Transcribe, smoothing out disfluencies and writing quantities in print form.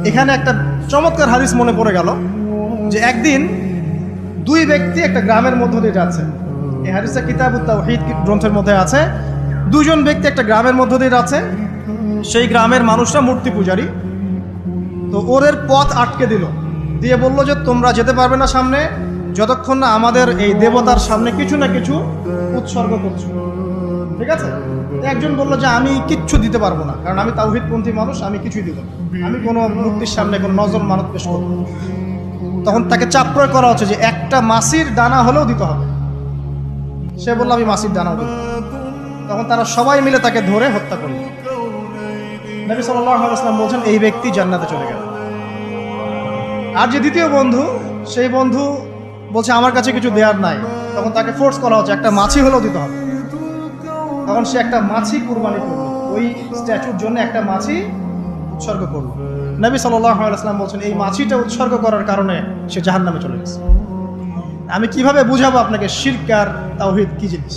এখানে একটা চমৎকার হাদিস মনে পড়ে গেল যে একদিন দুই ব্যক্তি একটা গ্রামের মধ্য দিয়ে যাচ্ছে। এই হাদিসটা কিতাবুত তাওহীদ গ্রন্থের মধ্যে আছে। দুজন ব্যক্তি একটা গ্রামের মধ্য দিয়ে যাচ্ছে। সেই গ্রামের মানুষরা মূর্তি পূজারী। তো ওদের পথ আটকে দিল, দিয়ে বললো যে তোমরা যেতে পারবে না সামনে যতক্ষণ না আমাদের এই দেবতার সামনে কিছু না কিছু উৎসর্গ করছো। ঠিক আছে? একজন বললো যে আমি কিচ্ছু দিতে পারবো না, কারণ আমি তাওহীদপন্থী মানুষ, আমি কিছুই দিব না, আমি কোনো মূর্তির সামনে কোনো নজর মানত পেশ করবো না। তখন তাকে চাপ প্রয়োগ করা হচ্ছে যে একটা মাছির দানা হলেও দিতে হবে। সে বলল আমি মাছির দানাও দিব। তখন তারা সবাই মিলে তাকে ধরে হত্যা করল। নবী সাল্লাল্লাহু আলাইহি ওয়াসাল্লাম বলছেন এই ব্যক্তি জান্নাতে চলে গেল। আর যে দ্বিতীয় বন্ধু, সেই বন্ধু বলছে আমার কাছে কিছু দেওয়ার নাই। তখন তাকে ফোর্স করা হচ্ছে একটা মাছি হলেও দিতে হবে। তখন সে একটা মাছি কুরবানি করলো, ওই স্ট্যাচুর জন্য একটা মাছি উৎসর্গ করলো। নবী সাল্লাল্লাহু আলাইহি ওয়াসাল্লাম বলছেন এই মাছিটা উৎসর্গ করার কারণে সে জাহান্নামে চলে গেছে। আমি কিভাবে বুঝাবো আপনাকে শিরক আর তাওহীদ কি জিনিস?